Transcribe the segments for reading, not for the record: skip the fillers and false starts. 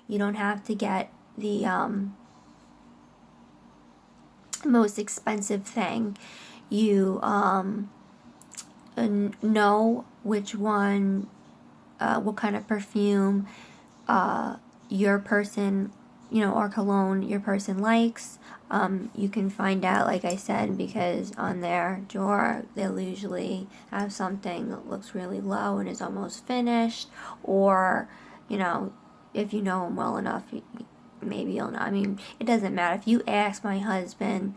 You don't have to get the most expensive thing. You know which one, what kind of perfume your person, or cologne your person likes. You can find out, like I said, because on their drawer they'll usually have something that looks really low and is almost finished, or if you know them well enough, maybe you'll know. I mean, it doesn't matter. If you ask my husband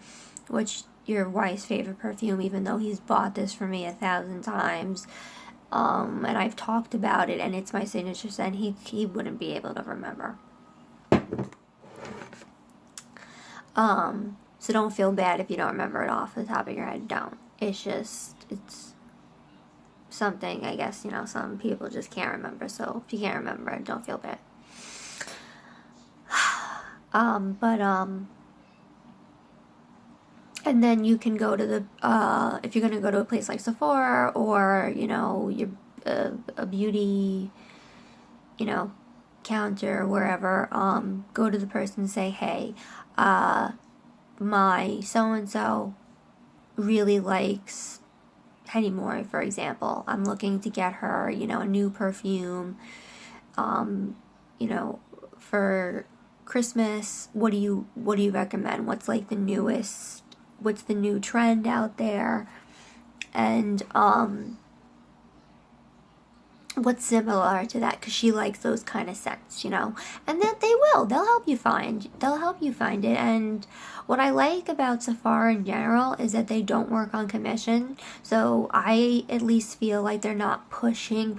which your wife's favorite perfume, even though he's bought this for me 1,000 times, and I've talked about it and it's my signature scent, he wouldn't be able to remember. So don't feel bad if you don't remember it off the top of your head. Don't. It's something, I guess, some people just can't remember. So if you can't remember it, don't feel bad. And then you can go to the, if you're going to go to a place like Sephora or, your a beauty, counter or wherever, go to the person and say, hey, my so-and-so really likes Henny Moore, for example. I'm looking to get her, a new perfume, for Christmas. What do you recommend? What's like the newest? What's the new trend out there? And what's similar to that, because she likes those kind of scents, and then they'll help you find it. And what I like about Sephora in general is that they don't work on commission, so I at least feel like they're not pushing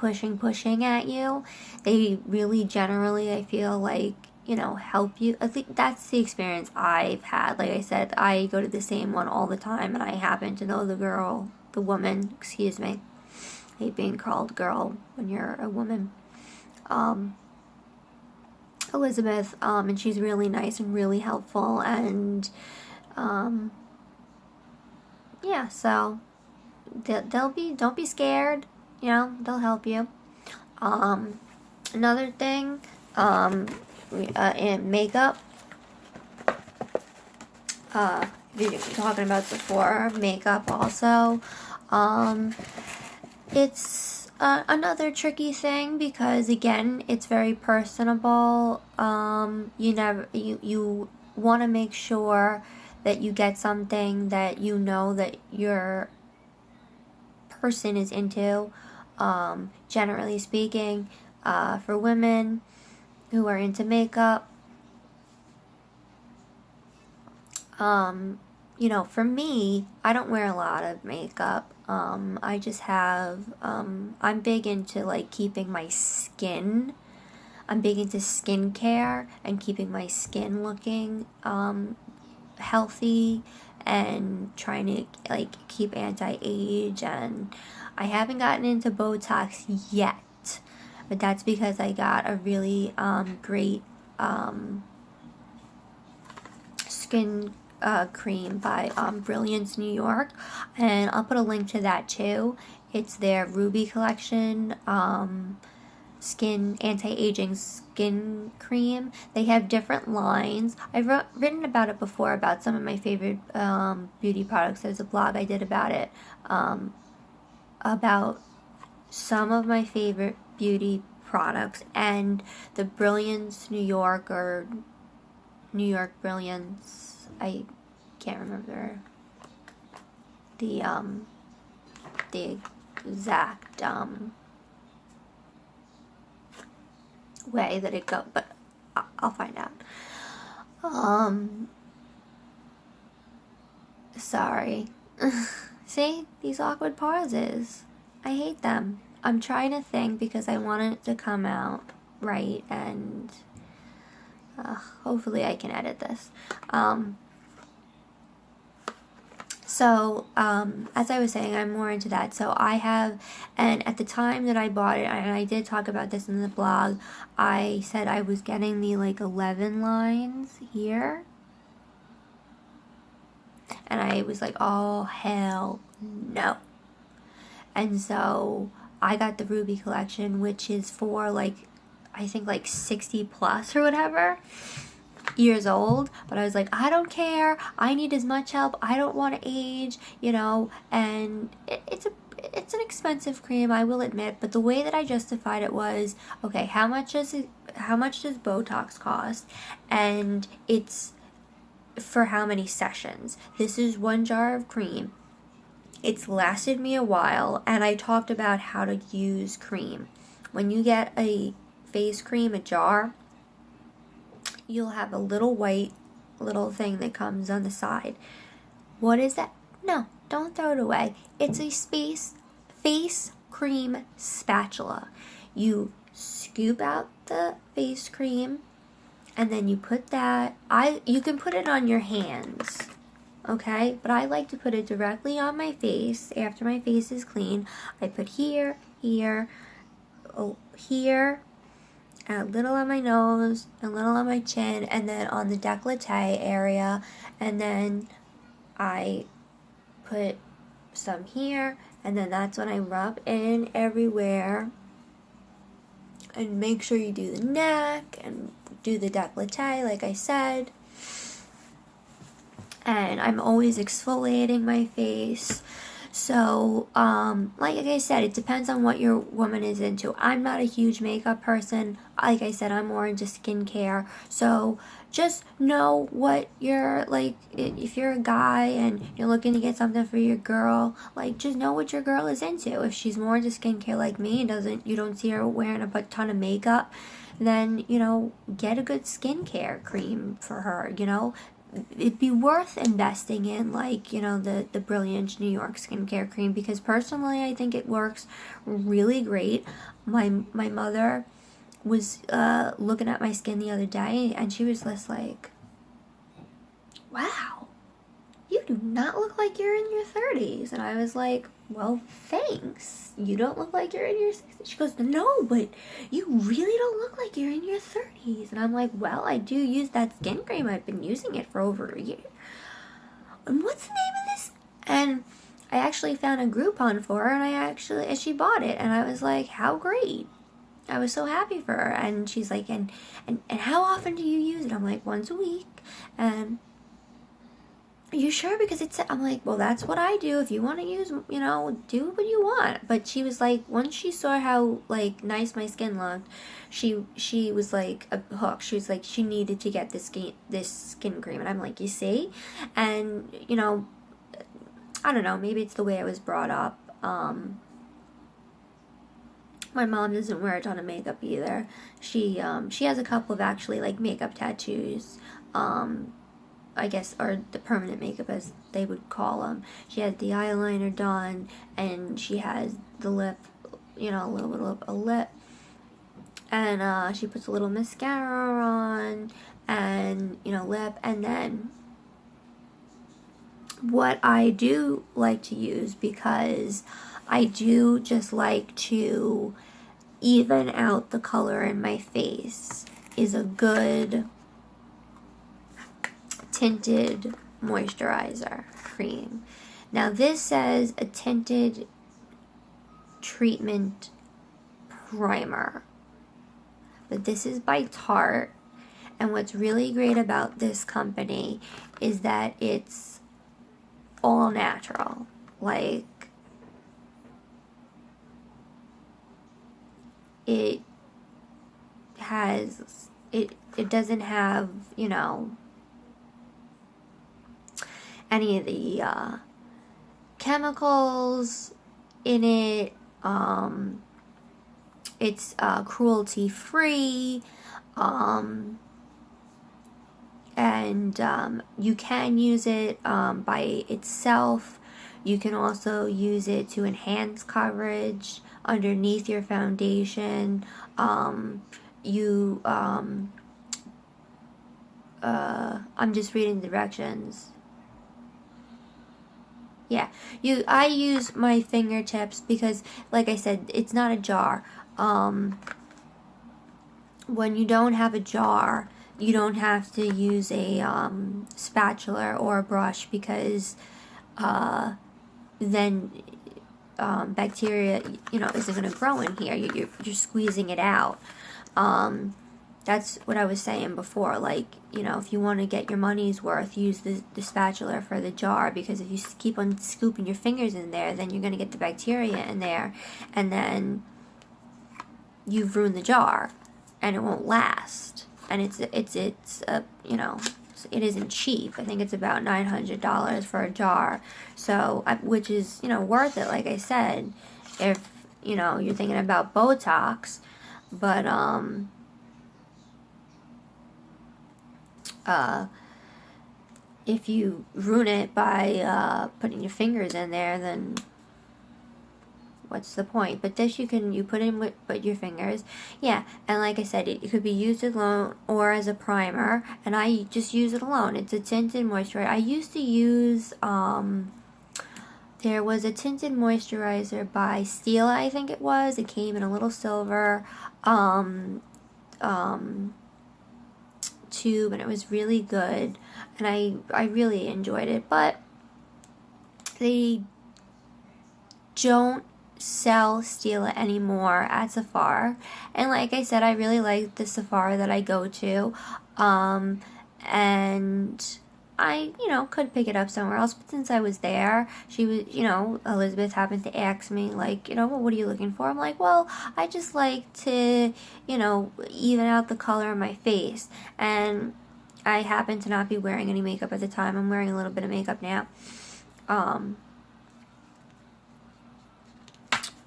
at you. They really generally, I feel like, help you. I think that's the experience I've had. Like I said, I go to the same one all the time, and I happen to know the woman, excuse me, I hate being called girl when you're a woman, Elizabeth, and she's really nice and really helpful, and yeah, so don't be scared, they'll help you. Another thing, in makeup, if you're talking about Sephora, makeup also, it's another tricky thing, because again, it's very personable. You want to make sure that you get something that that your person is into. Generally speaking, for women who are into makeup, for me, I don't wear a lot of makeup. I just have, I'm big into like keeping my skin. I'm big into skincare and keeping my skin looking healthy, and trying to like keep anti-age. And I haven't gotten into Botox yet, but that's because I got a really great skin cream by Brilliance New York, and I'll put a link to that too. It's their Ruby collection, skin anti-aging skin cream. They have different lines. I've written about it before, about some of my favorite beauty products. There's a blog I did about it, about some of my favorite beauty products, and the Brilliance New York, or New York Brilliance, I can't remember the exact way that it goes, but I'll find out. Sorry. See, these awkward pauses, I hate them. I'm trying to think because I want it to come out right, and hopefully I can edit this. So, as I was saying, I'm more into that. So I have, and at the time that I bought it, and I did talk about this in the blog, I said I was getting the like 11 lines here. And I was like, oh, hell no. And so I got the Ruby collection, which is for like I think like 60 plus or whatever years old, but I was like, I don't care, I need as much help, I don't want to age, you know. And it's an expensive cream, I will admit, but the way that I justified it was, okay, how much does Botox cost, and it's for how many sessions. This is 1 jar of cream. It's lasted me a while, and I talked about how to use cream. When you get a face cream, a jar, you'll have a little white little thing that comes on the side. What is that? No, don't throw it away. It's a face cream spatula. You scoop out the face cream, and then you put that, you can put it on your hands, okay? But I like to put it directly on my face after my face is clean. I put here, here, here, a little on my nose, a little on my chin, and then on the décolleté area, and then I put some here, and then that's when I rub in everywhere. And make sure you do the neck and do the décolleté like I said. And I'm always exfoliating my face. So, like I said, it depends on what your woman is into. I'm not a huge makeup person. Like I said, I'm more into skincare. So, just know what you're, like, if you're a guy and you're looking to get something for your girl, like, just know what your girl is into. If she's more into skincare like me and you don't see her wearing a ton of makeup, then, you know, get a good skincare cream for her, you know. It'd be worth investing in, like, you know, the Brilliant New York skincare cream, because personally I think it works really great. My mother was looking at my skin the other day, and she was just like, wow, you do not look like you're in your 30s. And I was like, well, thanks. You don't look like you're in your 60s. She goes, no, but you really don't look like you're in your 30s. And I'm like, well, I do use that skin cream. I've been using it for over a year. And what's the name of this? And I actually found a Groupon for her, and she bought it. And I was like, how great. I was so happy for her. And she's like, and how often do you use it? I'm like, once a week. And are you sure? Because I'm like, well, that's what I do. If you want to use, you know, do what you want. But she was like, once she saw how, like, nice my skin looked, she was like a hook. She was like, she needed to get this skin cream. And I'm like, you see? And, you know, I don't know, maybe it's the way I was brought up. My mom doesn't wear a ton of makeup either. She has a couple of actually, like, makeup tattoos. I guess, or the permanent makeup as they would call them. She has the eyeliner done, and she has the lip, you know, a little bit of a lip, and she puts a little mascara on, and, you know, lip. And then what I do like to use, because I do just like to even out the color in my face, is a good tinted moisturizer cream. Now this says a tinted treatment primer, but this is by Tarte. And what's really great about this company is that it's all natural. Like, it doesn't have, you know, any of the chemicals in it. It's cruelty free, and you can use it by itself. You can also use it to enhance coverage underneath your foundation. I'm just reading directions. Yeah, I use my fingertips because, like I said, it's not a jar. When you don't have a jar, you don't have to use a spatula or a brush, because then bacteria, you know, isn't going to grow in here. You're squeezing it out. That's what I was saying before. Like, you know, if you want to get your money's worth, use the spatula for the jar, because if you keep on scooping your fingers in there, then you're going to get the bacteria in there, and then you've ruined the jar, and it won't last. And it's you know, it isn't cheap. I think it's about $900 for a jar. So, which is, you know, worth it, like I said, if, you know, you're thinking about Botox. But, if you ruin it by, putting your fingers in there, then what's the point? But this you put in with your fingers. Yeah, and like I said, it could be used alone or as a primer, and I just use it alone. It's a tinted moisturizer. I used to use, there was a tinted moisturizer by Stila, I think it was. It came in a little silver, tube, and it was really good, and I really enjoyed it, but they don't sell Stila anymore at Sephora. And like I said, I really like the Sephora that I go to, and I, you know, could pick it up somewhere else, but since I was there, she was, you know, Elizabeth happened to ask me, like, you know, well, what are you looking for? I'm like, well, I just like to, you know, even out the color of my face, and I happen to not be wearing any makeup at the time. I'm wearing a little bit of makeup now.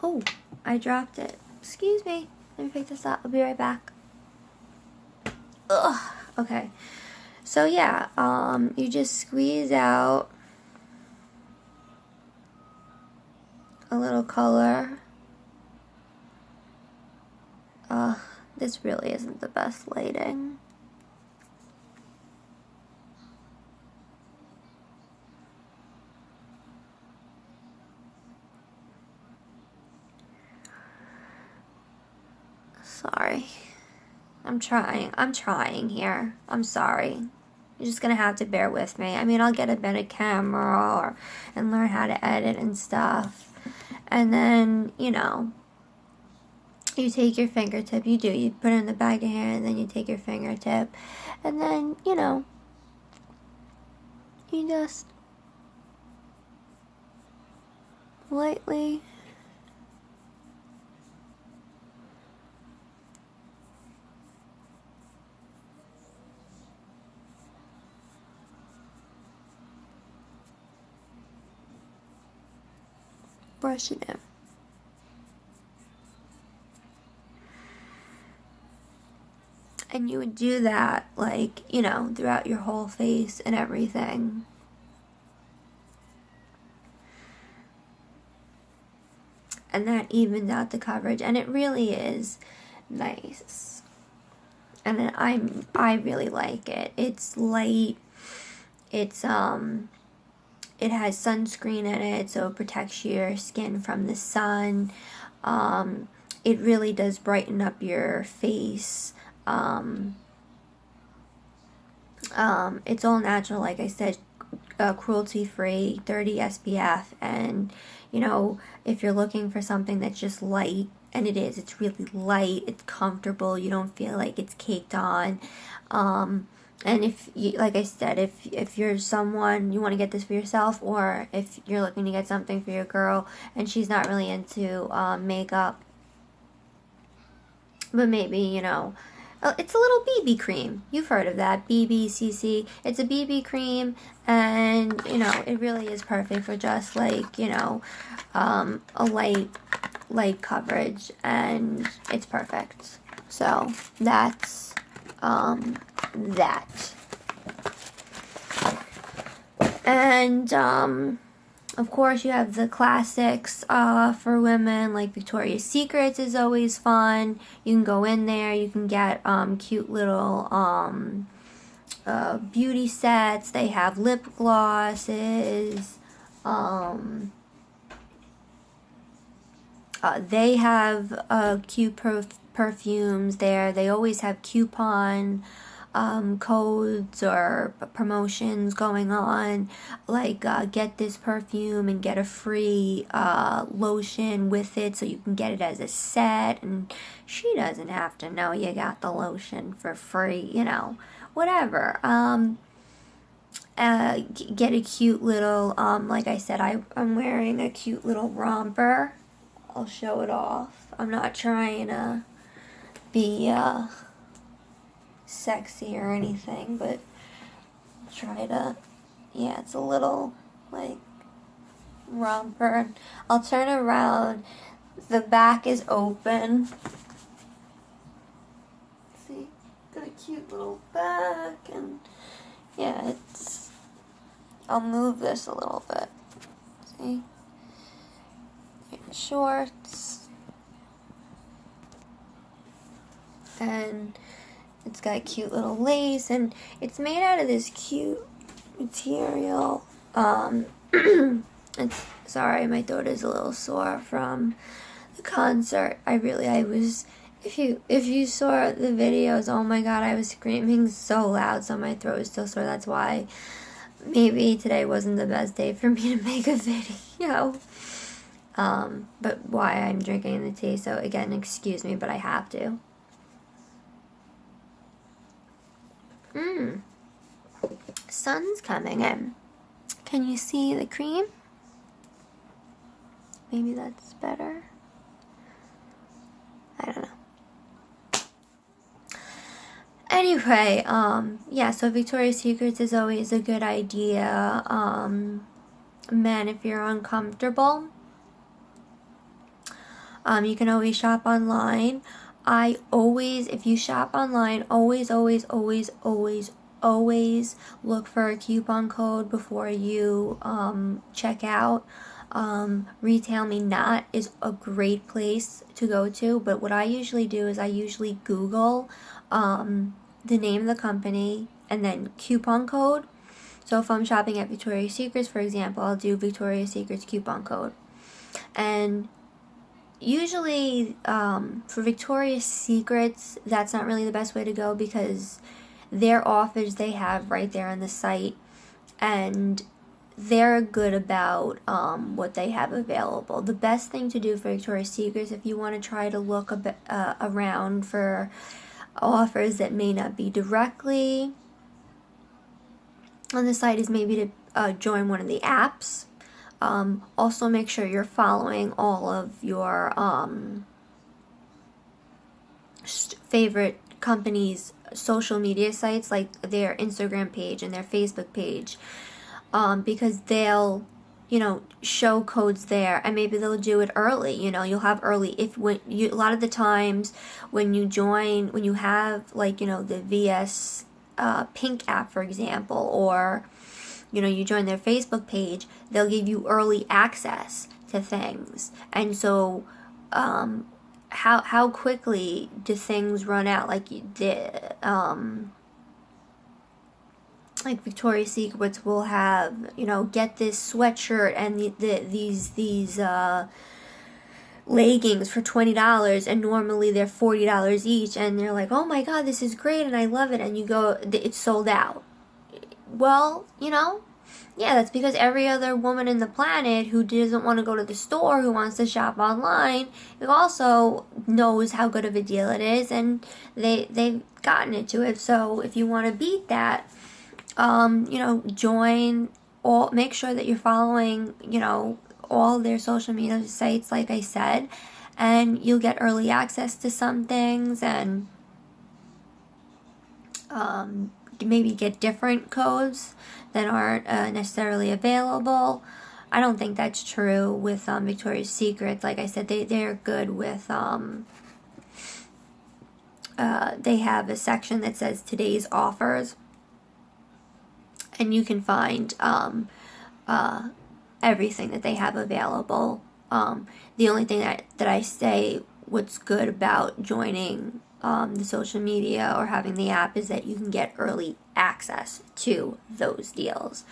Oh, I dropped it. Excuse me. Let me pick this up. I'll be right back. Ugh. Okay. So yeah, you just squeeze out a little color. This really isn't the best lighting. Sorry. I'm trying here. I'm sorry. You're just gonna have to bear with me. I mean, I'll get a better camera and learn how to edit and stuff. And then, you know, you take your fingertip. You put it in the back of your hand, and then you take your fingertip. And then, you know, you just lightly brush it in. And you would do that, like, you know, throughout your whole face and everything. And that evens out the coverage, and it really is nice. And then I really like it. It's light. It's it has sunscreen in it, so it protects your skin from the sun. It really does brighten up your face. It's all natural, like I said, cruelty-free, 30 SPF, and, you know, if you're looking for something that's just light, and it's really light, it's comfortable, you don't feel like it's caked on, and if you, like I said, if you're someone, you want to get this for yourself, or if you're looking to get something for your girl, and she's not really into, makeup, but maybe, you know, it's a little BB cream. You've heard of that, BBCC. It's a BB cream, and, you know, it really is perfect for just, like, you know, a light coverage, and it's perfect. So, that's, that. And, of course, you have the classics for women, like Victoria's Secrets is always fun. You can go in there, you can get cute little beauty sets. They have lip glosses. They have cute perfumes there. They always have coupon codes or promotions going on, like get this perfume and get a free lotion with it, so you can get it as a set, and she doesn't have to know you got the lotion for free, whatever. Get a cute little, like I said, I'm wearing a cute little romper. I'll show it off. I'm not trying to be sexy or anything, but try to, yeah, it's a little like romper. I'll turn around. The back is open. See, got a cute little back, and yeah, I'll move this a little bit. See, shorts, and it's got a cute little lace, and it's made out of this cute material. It's, sorry, my throat is a little sore from the concert. I was, if you saw the videos, oh my god, I was screaming so loud, so my throat is still sore. That's why maybe today wasn't the best day for me to make a video. But why I'm drinking the tea, so again, excuse me, but I have to. Sun's coming in. Can you see the cream? Maybe that's better. I don't know. Anyway, yeah, so Victoria's Secrets is always a good idea. Men, if you're uncomfortable, you can always shop online. If you shop online, always look for a coupon code before you check out. Retail Me Not is a great place to go to, but what I usually do is I usually Google the name of the company and then coupon code. So if I'm shopping at Victoria's Secrets, for example, I'll do Victoria's Secrets coupon code. And usually for Victoria's Secrets, that's not really the best way to go, because their offers they have right there on the site, and they're good about what they have available. The best thing to do for Victoria's Secrets, if you want to try to look a bit around for offers that may not be directly on the site, is maybe to join one of the apps. Also make sure you're following all of your favorite companies' social media sites, like their Instagram page and their Facebook page, because they'll, show codes there, and maybe they'll do it early. You'll have early, a lot of the times when you have the VS Pink app, for example, or you join their Facebook page, they'll give you early access to things. And so how quickly do things run out? Like Victoria's Secrets will have, get this sweatshirt and these leggings for $20, and normally they're $40 each, and they're like, oh my god, this is great and I love it, and you go, it's sold out. Well, yeah, that's because every other woman in the planet who doesn't want to go to the store, who wants to shop online, also knows how good of a deal it is, and they've gotten into it. So if you want to beat that, make sure that you're following, all their social media sites, like I said, and you'll get early access to some things, and maybe get different codes that aren't necessarily available. I don't think that's true with Victoria's Secret. Like I said, they're good with, they have a section that says today's offers, and you can find everything that they have available. The only thing that I say what's good about joining the social media or having the app is that you can get early access to those deals.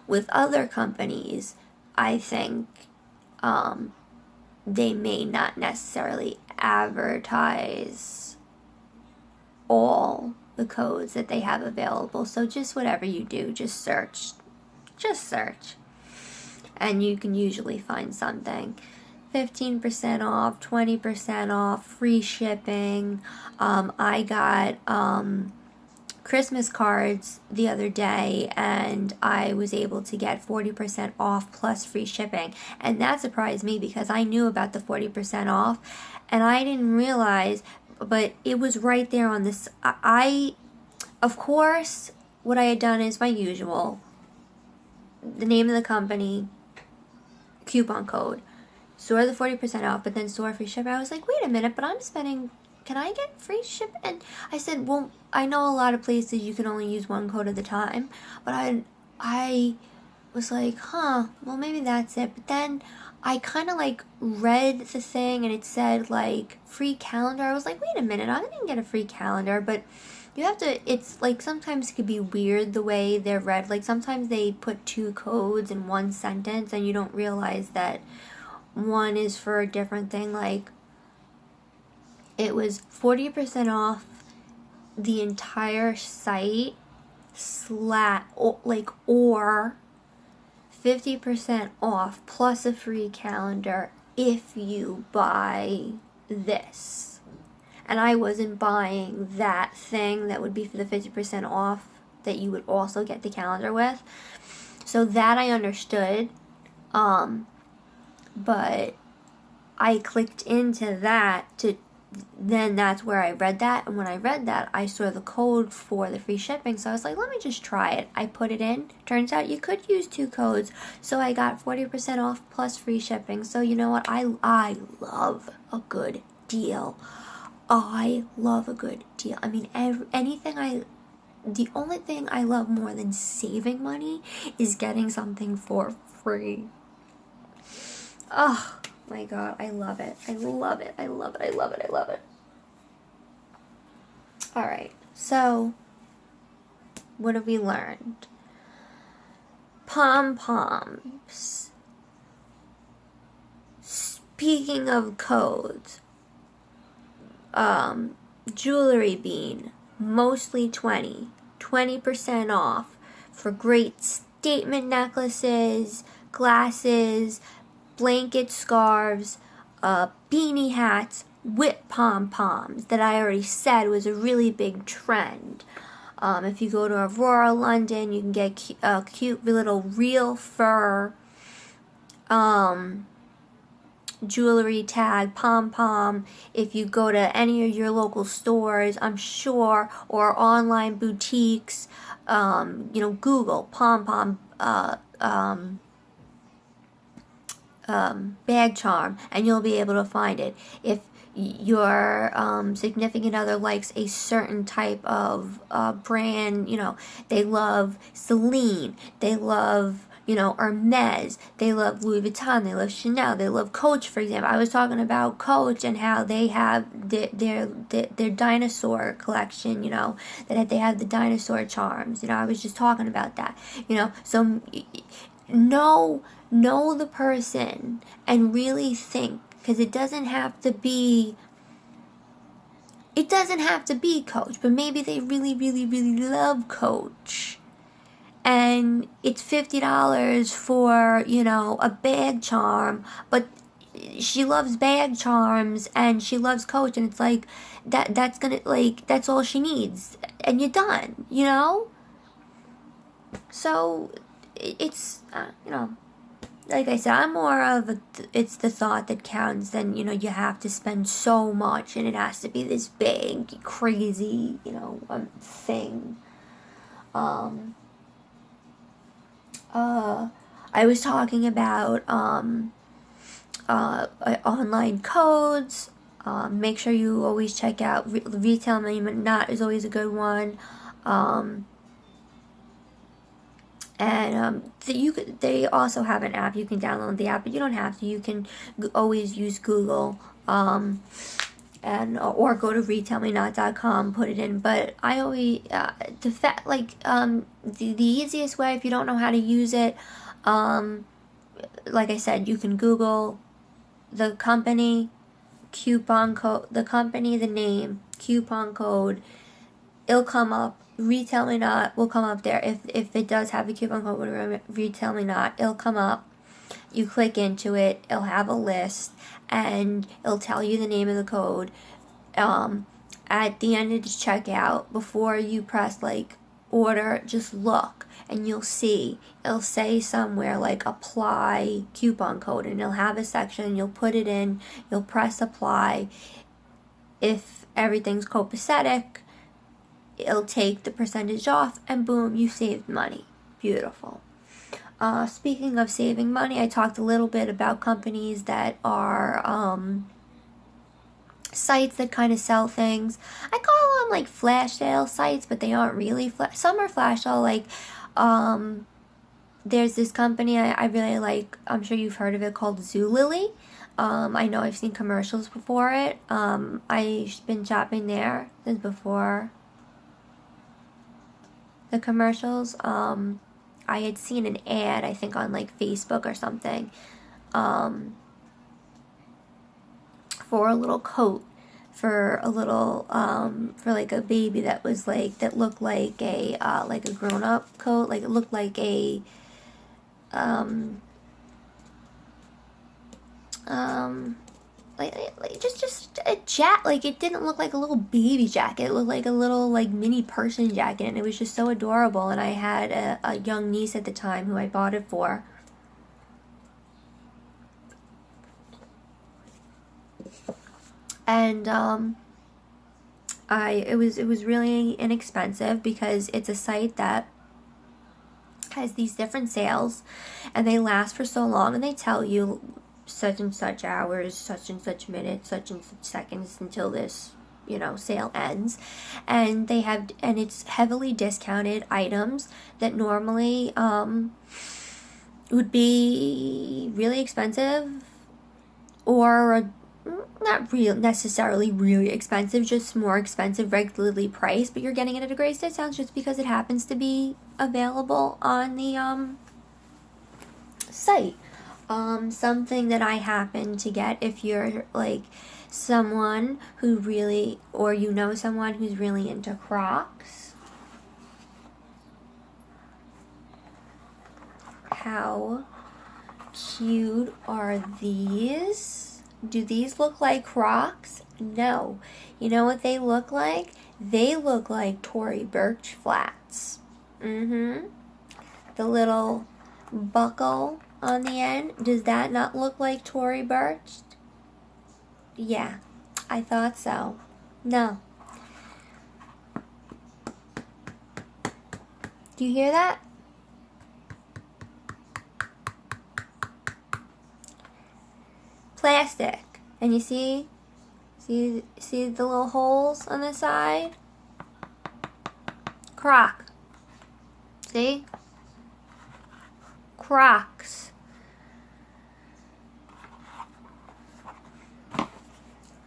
With other companies, I think they may not necessarily advertise all the codes that they have available. So just whatever you do, just search. And you can usually find something. 15% off, 20% off, free shipping. I got Christmas cards the other day, and I was able to get 40% off plus free shipping. And that surprised me because I knew about the 40% off, and I didn't realize, but it was right there on this. Of course, what I had done is my usual. The name of the company, coupon code, saw the 40% off, but then saw free shipping. I was like, wait a minute, but I'm spending, can I get free ship? And I said, well, I know a lot of places you can only use one code at a time, but I was like, well, maybe that's it. But then I kind of like read the thing, and it said like free calendar. I was like, wait a minute, I didn't get a free calendar, but you have to, it's like sometimes it could be weird the way they're read. Like sometimes they put two codes in one sentence and you don't realize that one is for a different thing. Like it was 40% off the entire site or 50% off plus a free calendar if you buy this. And I wasn't buying that thing that would be for the 50% off that you would also get the calendar with. So that I understood. But I clicked into that then that's where I read that. And when I read that, I saw the code for the free shipping. So I was like, let me just try it. I put it in. Turns out you could use two codes. So I got 40% off plus free shipping. So you know what? I love a good deal. I love a good deal. I mean, the only thing I love more than saving money is getting something for free. Oh my God, I love it. I love it. I love it. I love it. I love it. All right. So, what have we learned? Pom-poms. Speaking of codes, jewelry bean, mostly 20% off for great statement necklaces, glasses, blanket scarves, beanie hats, with pom-poms that I already said was a really big trend. If you go to Aurora, London, you can get a cute little real fur jewelry tag, pom-pom. If you go to any of your local stores, I'm sure, or online boutiques, Google pom-pom bag charm, and you'll be able to find it. If your significant other likes a certain type of brand, they love Celine, they love Hermes, they love Louis Vuitton, they love Chanel, they love Coach, for example. I was talking about Coach and how they have their dinosaur collection, that they have the dinosaur charms. I was just talking about that, so know the person and really think, because it doesn't have to be Coach, but maybe they really, really, really love Coach. And it's $50 for, a bag charm, but she loves bag charms and she loves Coach, and it's like that's all she needs, and you're done, So it's like I said, I'm more of it's the thought that counts than, you have to spend so much and it has to be this big, crazy, thing. I was talking about online codes. Make sure you always check out Retail Me Not is always a good one. They also have an app. You can download the app, but you don't have to. You can always use Google, or go to retailmenot.com, put it in. But I always the easiest way, if you don't know how to use it, like I said, you can Google the company, coupon code, the company, the name, coupon code, it'll come up. Retail Me Not will come up there. If it does have a coupon code with Retail Me Not, it'll come up. You click into it, it'll have a list, and it'll tell you the name of the code. At the end of the checkout, before you press like order, just look and you'll see it'll say somewhere like apply coupon code, and it'll have a section. You'll put it in, you'll press apply. If everything's copacetic, it'll take the percentage off, and boom, you saved money. Beautiful. Speaking of saving money, I talked a little bit about companies that are sites that kind of sell things. I call them like flash sale sites, but they aren't really some are flash sale. Like there's this company I really like, I'm sure you've heard of it, called Zulily. I know I've seen commercials before it. I've been shopping there since before the commercials. I had seen an ad, I think on like Facebook or something, for a little coat, for a little, for like a baby that was like, that looked like a grown-up coat. Like it looked like a, like just a like it didn't look like a little baby jacket. It looked like a little like mini person jacket, and it was just so adorable. And I had a young niece at the time who I bought it for. And it was really inexpensive because it's a site that has these different sales, and they last for so long, and they tell you such and such hours, such and such minutes, such and such seconds until this, sale ends. And they have, and it's heavily discounted items that normally would be really expensive, or not necessarily really expensive, just more expensive, regularly priced, but you're getting it at a great discount just because it happens to be available on the site. Something that I happen to get, if you're like someone who really, or someone who's really into Crocs. How cute are these? Do these look like Crocs? No. You know what they look like? They look like Tory Burch flats. The little buckle on the end, does that not look like Tory Burch? Yeah, I thought so. No. Do you hear that? Plastic. And you see the little holes on the side? Croc. See? Crocs.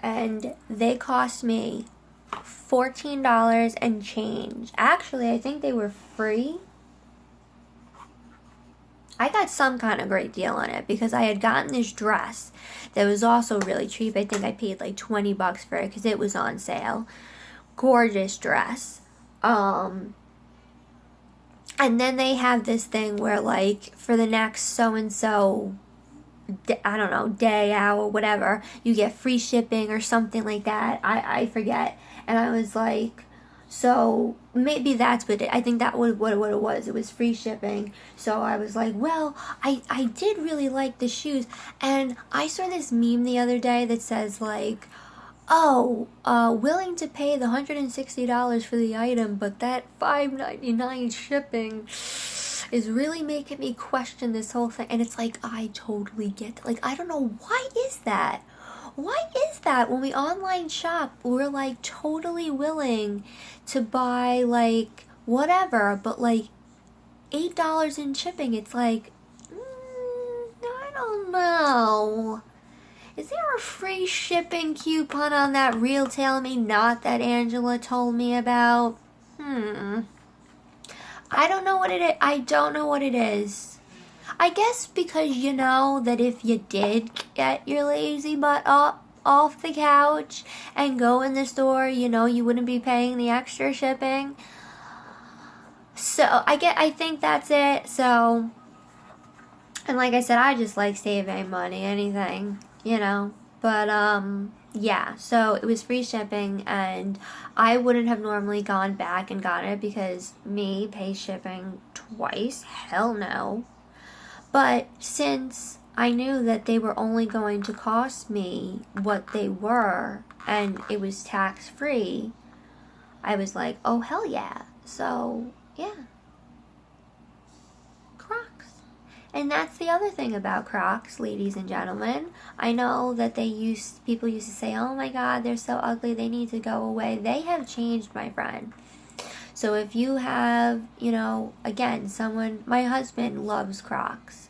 And they cost me $14 and change. Actually, I think they were free. I got some kind of great deal on it because I had gotten this dress that was also really cheap. I think I paid like $20 for it because it was on sale. Gorgeous dress. And then they have this thing where like for the next so-and-so, I don't know, day, hour, whatever, you get free shipping or something like that. I forget. And I was like, so maybe that's what I think that was what it was. It was free shipping. So I was like, well, I did really like the shoes. And I saw this meme the other day that says like, willing to pay the $160 for the item, but that $5.99 shipping is really making me question this whole thing. And it's like, I totally get that. Like, I don't know, why is that? Why is that when we online shop, we're like totally willing to buy like whatever, but like $8 in shipping, it's like, I don't know. Is there a free shipping coupon on that Retail Me Not that Angela told me about? I don't know what it is. I don't know what it is. I guess because you know that if you did get your lazy butt up off the couch and go in the store, you wouldn't be paying the extra shipping. So I think that's it. So, and like I said, I just like saving money, anything, but yeah, so it was free shipping, and I wouldn't have normally gone back and gotten it because me pay shipping twice, hell no. But since I knew that they were only going to cost me what they were and it was tax free, I was like, oh hell yeah. So yeah, Crocs. And that's the other thing about Crocs, ladies and gentlemen. I know that people used to say, oh my god, they're so ugly, they need to go away. They have changed, my friend. So if you have, again, my husband loves Crocs.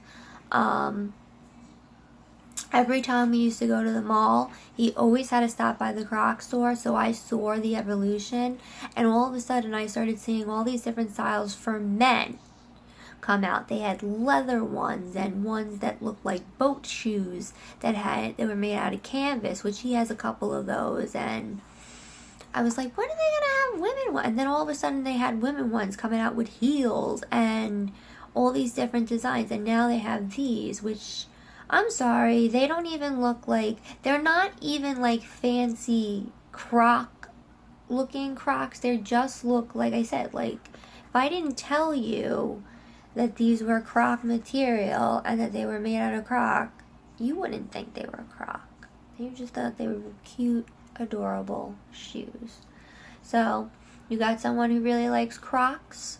Every time we used to go to the mall, he always had to stop by the Crocs store, so I saw the evolution, and all of a sudden I started seeing all these different styles for men come out. They had leather ones and ones that looked like boat shoes they were made out of canvas, which he has a couple of those, and I was like, when are they gonna have women ones? And then all of a sudden they had women ones coming out with heels and all these different designs, and now they have these, which, I'm sorry, they don't even look like, they're not even like fancy Croc looking Crocs. They just look, like I said, like, if I didn't tell you that these were Croc material and that they were made out of Croc, you wouldn't think they were Croc. You just thought they were cute, adorable shoes. So, you got someone who really likes Crocs?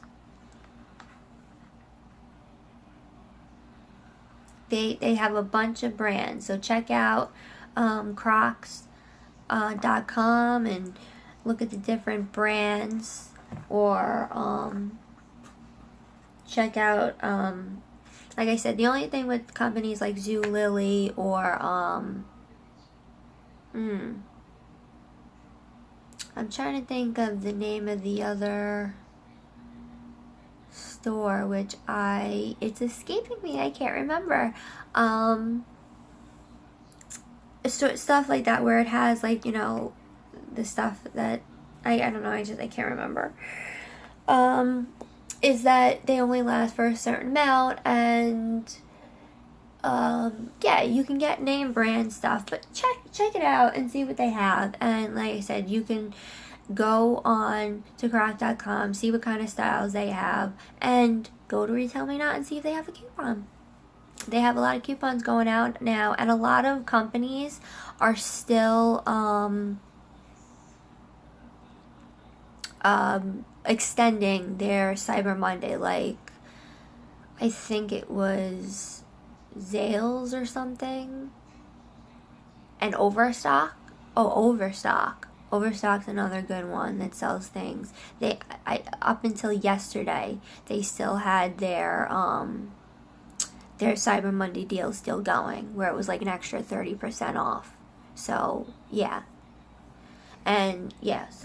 They have a bunch of brands, so check out crocs.com and look at the different brands, or check out, like I said, the only thing with companies like Zulily or I'm trying to think of the name of the other store, which it's escaping me, I can't remember. Stuff like that where it has, like, the stuff that I don't know, I can't remember. Is that they only last for a certain amount, and yeah, you can get name brand stuff, but check it out and see what they have. And like I said, you can go on to croc.com, see what kind of styles they have, and go to Retail Me Not and see if they have a coupon. They have a lot of coupons going out now, and a lot of companies are still extending their Cyber Monday. Like, I think it was Zales or something, and Overstock. Overstock's another good one that sells things. Up until yesterday, they still had their Cyber Monday deal still going, where it was like an extra 30% off. So yeah, and yes.